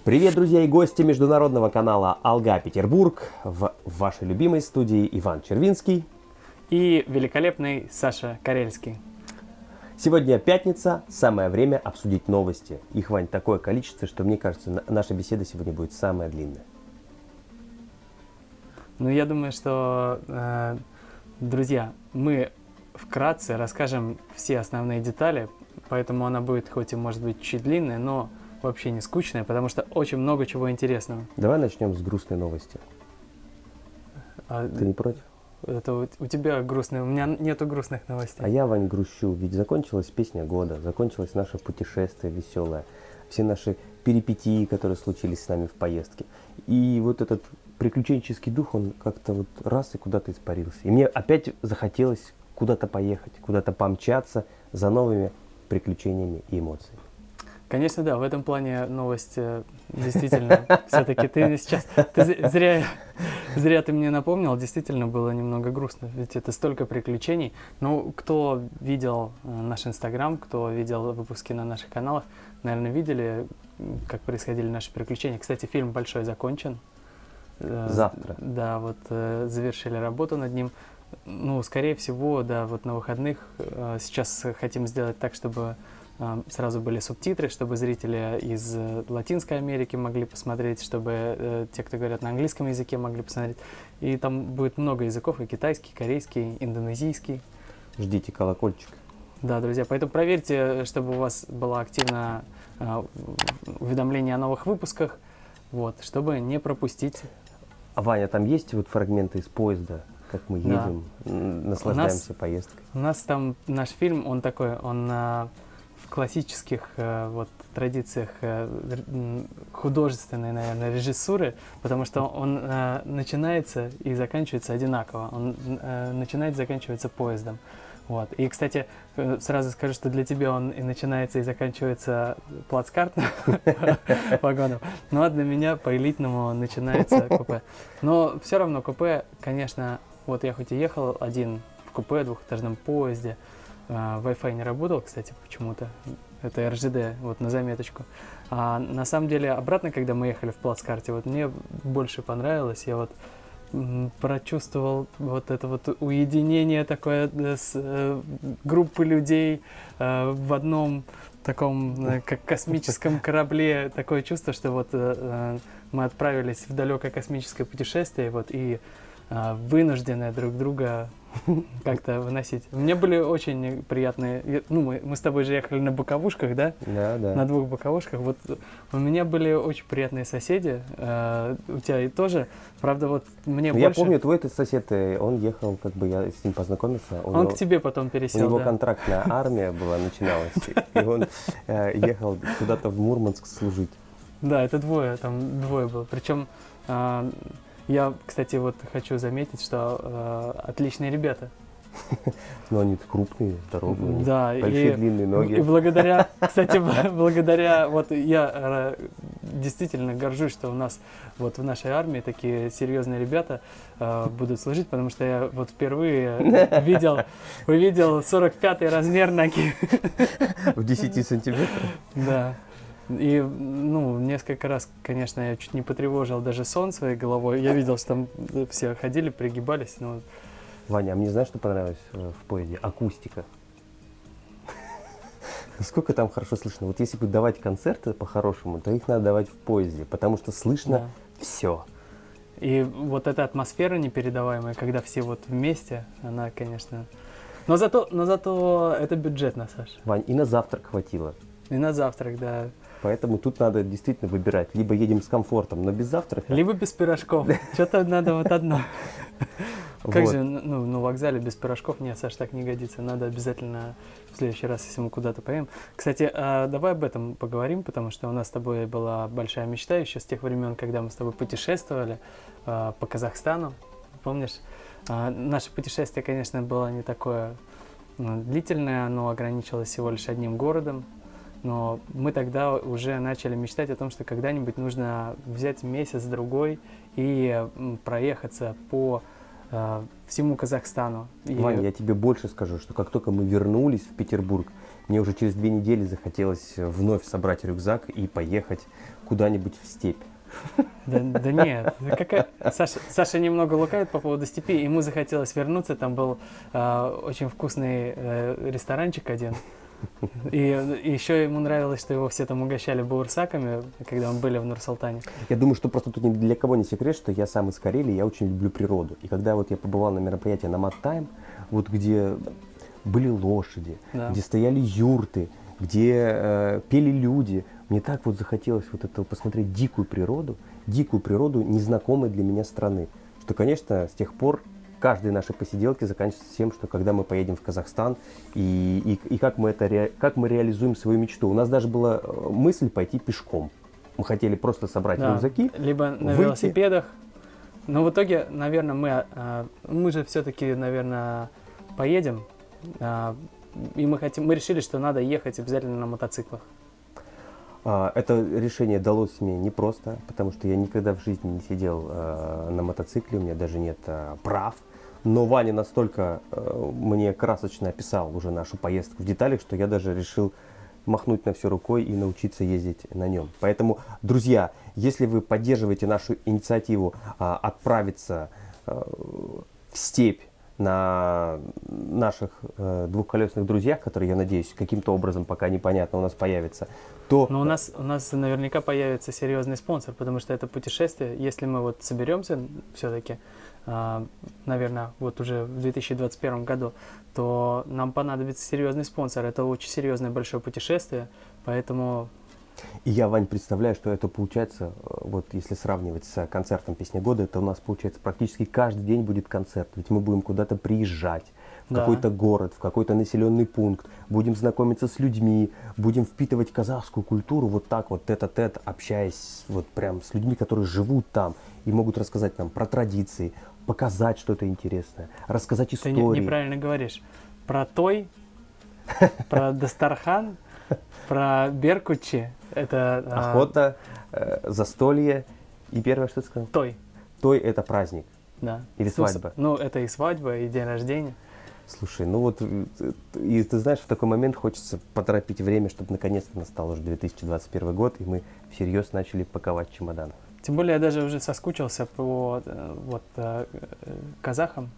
Привет, друзья и гости международного канала Алга Петербург. В вашей любимой студии Иван Червинский и великолепный Саша Карельский. Сегодня пятница, самое время обсудить новости. Их, Вань, такое количество, что мне кажется, наша беседа сегодня будет самая длинная. Ну, я думаю, что, друзья, мы вкратце расскажем все основные детали, поэтому она будет хоть и может быть чуть длинная, но вообще не скучная, потому что очень много чего интересного. Давай начнем с грустной новости. Ты не против? Это у тебя грустные, у меня нету грустных новостей. А я, Вань, грущу, ведь закончилась песня года, закончилось наше путешествие веселое, все наши перипетии, которые случились с нами в поездке. И вот этот приключенческий дух, он как-то вот раз и куда-то испарился. И мне опять захотелось куда-то поехать, куда-то помчаться за новыми приключениями и эмоциями. Конечно, да, в этом плане новость действительно, все-таки ты сейчас, зря ты мне напомнил, действительно было немного грустно, ведь это столько приключений. Ну, кто видел наш Инстаграм, кто видел выпуски на наших каналах, наверное, видели, как происходили наши приключения. Кстати, фильм большой закончен. Завтра. Да, вот завершили работу над ним. Ну, скорее всего, да, вот на выходных сейчас хотим сделать так, чтобы сразу были субтитры, чтобы зрители из Латинской Америки могли посмотреть, чтобы те, кто говорят на английском языке, могли посмотреть. И там будет много языков, и китайский, и корейский, индонезийский. Ждите колокольчик. Да, друзья, поэтому проверьте, чтобы у вас было активно уведомление о новых выпусках, вот, чтобы не пропустить. А, Ваня, там есть вот фрагменты из поезда, как мы едем, наслаждаемся поездкой? У нас там наш фильм, он такой, он в классических вот традициях художественной, наверное, режиссуры, потому что он начинается и заканчивается одинаково. Он начинается и заканчивается поездом. Вот. И, кстати, сразу скажу, что для тебя он и начинается, и заканчивается плацкартным вагоном, ну а для меня по элитному начинается купе. Но все равно купе, конечно, вот я хоть и ехал один в купе, двухэтажном поезде, Wi-Fi не работал, кстати, почему-то. Это РЖД, вот на заметочку. А на самом деле, обратно, когда мы ехали в плацкарте, вот мне больше понравилось. Я вот прочувствовал вот это вот уединение такое с группы людей в одном таком, как космическом корабле. Такое чувство, что вот мы отправились в далекое космическое путешествие, вот, и вынуждены друг друга как-то выносить. Мне были очень приятные, ну, мы с тобой же ехали на боковушках, да? Да, да. На двух боковушках. Вот у меня были очень приятные соседи, у тебя и тоже. Правда, вот мне больше... Я помню, твой сосед, он ехал, как бы я с ним познакомился. Он к тебе потом пересел, у него да. контрактная армия была, начиналась, и он ехал куда-то в Мурманск служить. Да, это там двое было. Причем я, кстати, вот хочу заметить, что отличные ребята. Но они крупные, здоровые, да, большие длинные ноги. И благодаря, кстати, благодаря, вот я действительно горжусь, что у нас вот в нашей армии такие серьезные ребята будут служить, потому что я вот впервые увидел 45-й размер ноги. В 10 сантиметрах? Да. И, ну, несколько раз, конечно, я чуть не потревожил даже сон своей головой. Я видел, что там все ходили, пригибались. Но... Ваня, а мне знаешь, что понравилось в поезде? Акустика. Насколько там хорошо слышно. Вот если бы давать концерты по-хорошему, то их надо давать в поезде, потому что слышно все. И вот эта атмосфера непередаваемая, когда все вот вместе, она, конечно... Но зато это бюджетно, Саша. Вань, и на завтрак хватило. И на завтрак, да. Поэтому тут надо действительно выбирать. Либо едем с комфортом, но без завтрака. Либо без пирожков. Что-то надо вот одно. Как же, ну, на вокзале без пирожков? Нет, Саш, так не годится. Надо обязательно в следующий раз, если мы куда-то поедем. Кстати, давай об этом поговорим, потому что у нас с тобой была большая мечта еще с тех времен, когда мы с тобой путешествовали по Казахстану. Помнишь? Наше путешествие, конечно, было не такое длительное, оно ограничилось всего лишь одним городом. Но мы тогда уже начали мечтать о том, что когда-нибудь нужно взять месяц-другой и проехаться по всему Казахстану. И Ваня, я тебе больше скажу, что как только мы вернулись в Петербург, мне уже через 2 недели захотелось вновь собрать рюкзак и поехать куда-нибудь в степь. Да нет, Саша немного лукавит по поводу степи, ему захотелось вернуться, там был очень вкусный ресторанчик один, и еще ему нравилось, что его все там угощали баурсаками, когда мы были в Нур-Султане. Я думаю, что просто тут ни для кого не секрет, что я сам из Карелии, я очень люблю природу. И когда вот я побывал на мероприятии на Мат-Тайм, вот где были лошади, Да. где стояли юрты, где пели люди, мне так вот захотелось вот это посмотреть дикую природу незнакомой для меня страны. Что, конечно, с тех пор каждые наши посиделки заканчиваются тем, что когда мы поедем в Казахстан и как мы реализуем свою мечту. У нас даже была мысль пойти пешком. Мы хотели просто собрать Да, рюкзаки, либо на выйти. велосипедах. Но в итоге, наверное, мы же все-таки, наверное, поедем. И мы решили, что надо ехать обязательно на мотоциклах. Это решение далось мне непросто, потому что я никогда в жизни не сидел на мотоцикле, у меня даже нет прав. Но Ваня настолько мне красочно описал уже нашу поездку в деталях, что я даже решил махнуть на все рукой и научиться ездить на нем. Поэтому, друзья, если вы поддерживаете нашу инициативу отправиться в степь на наших двухколесных друзьях, которые, я надеюсь, каким-то образом, пока непонятно, у нас появятся, то... Но у нас наверняка появится серьезный спонсор, потому что это путешествие, если мы вот соберемся все-таки, наверное, вот уже в 2021 году, то нам понадобится серьезный спонсор. Это очень серьезное большое путешествие, поэтому... И я, Вань, представляю, что это получается, вот если сравнивать с концертом «Песня года», это у нас получается практически каждый день будет концерт. Ведь мы будем куда-то приезжать, в Да. какой-то город, в какой-то населенный пункт, будем знакомиться с людьми, будем впитывать казахскую культуру вот так вот тет-а-тет, общаясь вот прям с людьми, которые живут там и могут рассказать нам про традиции, показать что-то интересное, рассказать Ты истории. неправильно говоришь. Про той, про Дастархан, про Беркучи. Это Охота, застолье и первое, что ты сказал? той, Той — это праздник. да. Или свадьба. Ну, это и свадьба, и день рождения. Слушай, ну вот, и ты знаешь, в такой момент хочется поторопить время, чтобы наконец-то настал уже 2021 год, и мы всерьез начали паковать чемодан. Тем более я даже уже соскучился по казахам,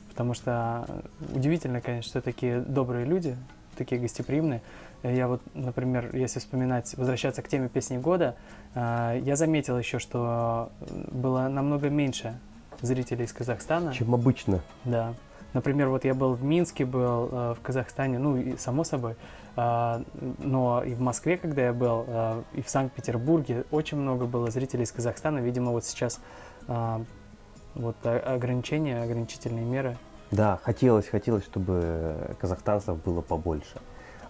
потому что удивительно, конечно, что такие добрые люди, такие гостеприимные. Я вот, например, если возвращаться к теме песни года, я заметил еще, что было намного меньше зрителей из Казахстана. Чем обычно. Да. Например, вот я был в Минске, был в Казахстане, ну и само собой, но и в Москве, когда я был, и в Санкт-Петербурге очень много было зрителей из Казахстана. Видимо, вот сейчас вот ограничительные меры. Да, хотелось, чтобы казахстанцев было побольше.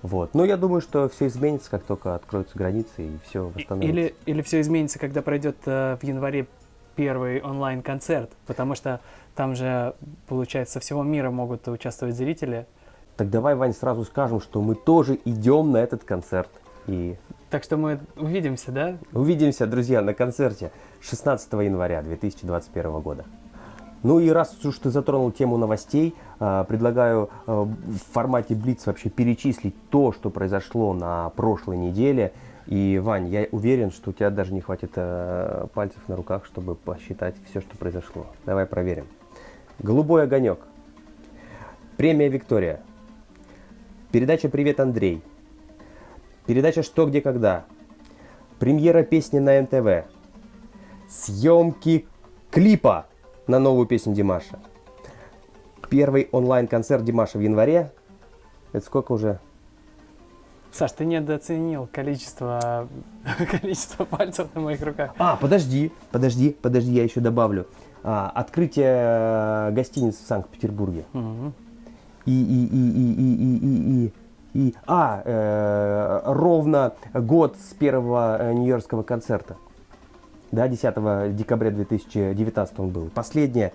Вот. Но я думаю, что все изменится, как только откроются границы и все восстановится. Или все изменится, когда пройдет в январе первый онлайн-концерт, потому что там же, получается, со всего мира могут участвовать зрители. Так давай, Вань, сразу скажем, что мы тоже идем на этот концерт. И Так что мы увидимся, да? увидимся, друзья, на концерте 16 января 2021 года. Ну и раз уж ты затронул тему новостей, предлагаю в формате Блиц вообще перечислить то, что произошло на прошлой неделе. И, Вань, я уверен, что у тебя даже не хватит пальцев на руках, чтобы посчитать все, что произошло. Давай проверим. «Голубой огонек», премия «Виктория», передача «Привет, Андрей», передача «Что, где, когда», премьера песни на НТВ, съемки клипа на новую песню Димаша, первый онлайн-концерт Димаша в январе. Это сколько уже? Саш, ты недооценил количество пальцев на моих руках. Подожди, я еще добавлю. Открытие гостиницы в Санкт-Петербурге. Мгм. Ровно год с первого нью-йоркского концерта. Да, 10 декабря 2019 он был. Последняя,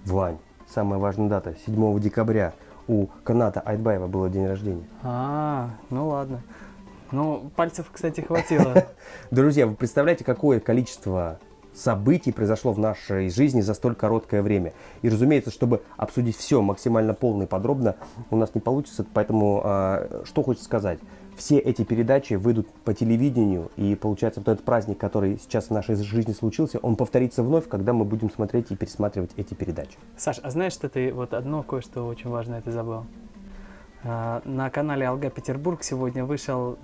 Вань, самая важная дата, 7 декабря у Каната Айтбаева было день рождения. Ну ладно. Ну, пальцев, кстати, хватило. Друзья, вы представляете, какое количество событий произошло в нашей жизни за столь короткое время. И, разумеется, чтобы обсудить все максимально полно и подробно, у нас не получится. Поэтому, что хочется сказать. Все эти передачи выйдут по телевидению, и получается, вот этот праздник, который сейчас в нашей жизни случился, он повторится вновь, когда мы будем смотреть и пересматривать эти передачи. Саш, а знаешь, что ты вот одно кое-что очень важное ты забыл? На канале Алга Петербург сегодня вышел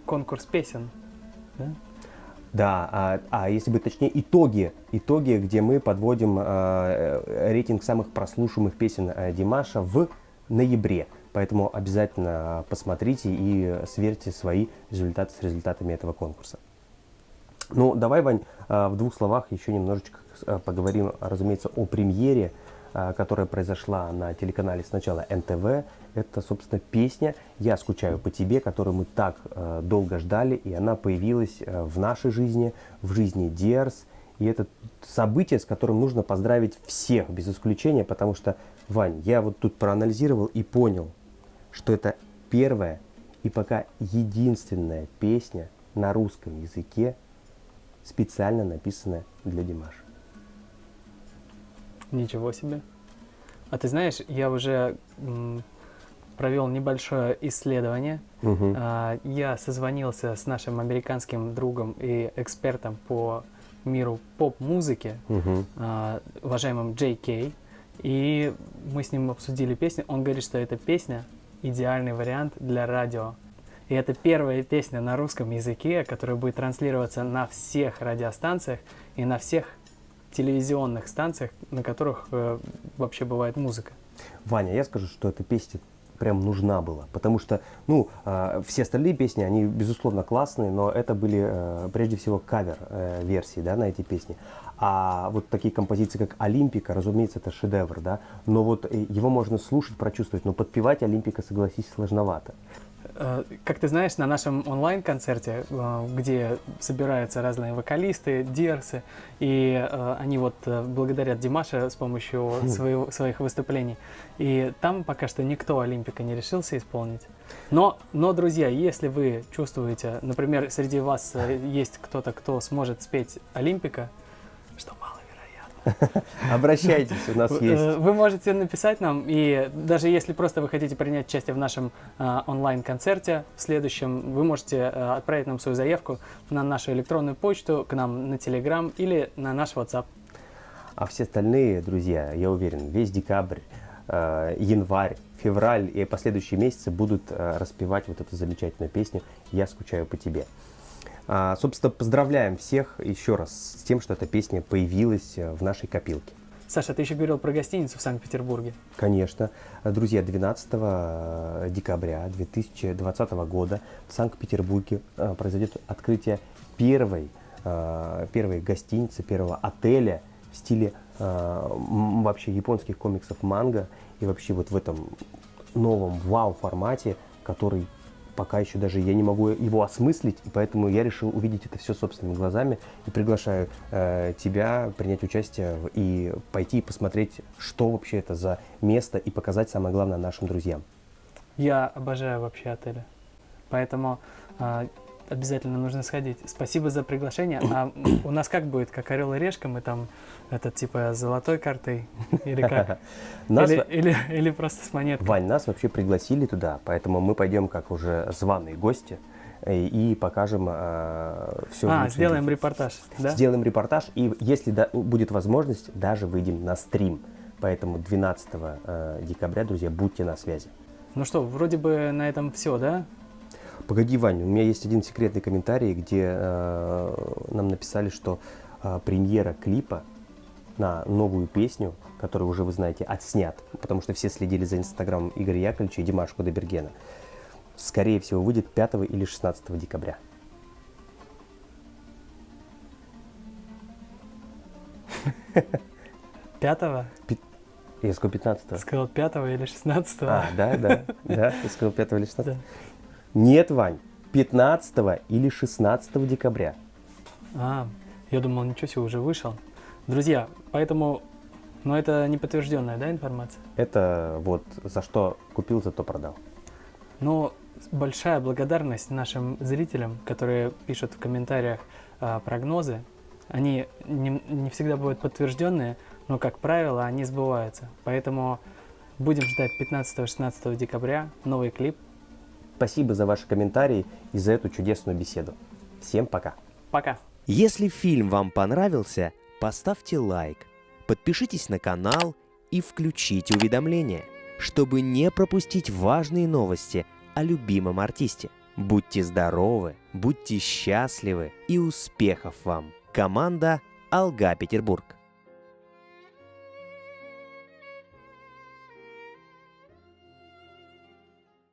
конкурс песен. Да? Да, если быть точнее, итоги, где мы подводим рейтинг самых прослушиваемых песен Димаша в ноябре. Поэтому обязательно посмотрите и сверьте свои результаты с результатами этого конкурса. Ну, давай, Вань, в двух словах еще немножечко поговорим, разумеется, о премьере, которая произошла на телеканале сначала НТВ. Это, собственно, песня «Я скучаю по тебе», которую мы так долго ждали, и она появилась в нашей жизни, в жизни Диарс. И это событие, с которым нужно поздравить всех, без исключения, потому что, Вань, я вот тут проанализировал и понял, что это первая и пока единственная песня на русском языке, специально написанная для Димаша. Ничего себе. А ты знаешь, я уже провел небольшое исследование. Я созвонился с нашим американским другом и экспертом по миру поп-музыки, уважаемым Джей Кей, и мы с ним обсудили песню. Он говорит, что эта песня идеальный вариант для радио. И это первая песня на русском языке, которая будет транслироваться на всех радиостанциях и на всех телевизионных станциях, на которых вообще бывает музыка. Ваня, я скажу, что эта песня прям нужна была, потому что, все остальные песни, они, безусловно, классные, но это были, прежде всего, кавер-версии, да, на эти песни. А вот такие композиции, как «Олимпика», разумеется, это шедевр, да, но вот его можно слушать, прочувствовать, но подпевать «Олимпика», согласись, сложновато. Как ты знаешь, на нашем онлайн-концерте, где собираются разные вокалисты, диарсы, и они вот благодарят Димаша с помощью своих выступлений. И там пока что никто Олимпика не решился исполнить. Но, друзья, если вы чувствуете, например, среди вас есть кто-то, кто сможет спеть Олимпика, что маловероятно. Обращайтесь, у нас есть. Вы можете написать нам, и даже если просто вы хотите принять участие в нашем онлайн-концерте в следующем, вы можете отправить нам свою заявку на нашу электронную почту, к нам на Telegram или на наш WhatsApp. А все остальные, друзья, я уверен, весь декабрь, январь, февраль и последующие месяцы будут распевать вот эту замечательную песню «Я скучаю по тебе». Собственно, поздравляем всех еще раз с тем, что эта песня появилась в нашей копилке. Саша, ты еще говорил про гостиницу в Санкт-Петербурге. Конечно. Друзья, 12 декабря 2020 года в Санкт-Петербурге произойдет открытие первой гостиницы, первого отеля в стиле вообще японских комиксов манго и вообще вот в этом новом вау-формате, который пока еще даже я не могу его осмыслить, и поэтому я решил увидеть это все собственными глазами и приглашаю тебя принять участие и пойти и посмотреть, что вообще это за место, и показать самое главное нашим друзьям. Я обожаю вообще отели, поэтому обязательно нужно сходить. Спасибо за приглашение. А у нас как будет, как «Орел и решка», мы там типа золотой картой или как? Или просто с монеткой? Вань, нас вообще пригласили туда, поэтому мы пойдем как уже званые гости и покажем все. Сделаем репортаж, да? Сделаем репортаж, и если будет возможность, даже выйдем на стрим. Поэтому 12 декабря, друзья, будьте на связи. Ну что, вроде бы на этом все, да? Погоди, Вань, у меня есть один секретный комментарий, где нам написали, что премьера клипа на новую песню, которую уже, вы знаете, отснят, потому что все следили за инстаграмом Игоря Яковлевича и Димаша Кудайбергена, скорее всего, выйдет 5 или 16 декабря. Пятого? Я сказал 15-го. Ты сказал 5 или 16-го? Да, я сказал 5 или 16-го. Да. Нет, Вань, 15 или 16 декабря. Я думал, ничего себе, уже вышел. Друзья, поэтому, это не подтвержденная, да, информация? Это вот за что купил, зато продал. Большая благодарность нашим зрителям, которые пишут в комментариях прогнозы они не всегда бывают подтвержденные, но, как правило, они сбываются. Поэтому будем ждать 15-16 декабря новый клип. Спасибо за ваши комментарии и за эту чудесную беседу. Всем пока. Пока! Если фильм вам понравился, поставьте лайк, подпишитесь на канал и включите уведомления, чтобы не пропустить важные новости о любимом артисте. Будьте здоровы, будьте счастливы и успехов вам! Команда «Алга Петербург».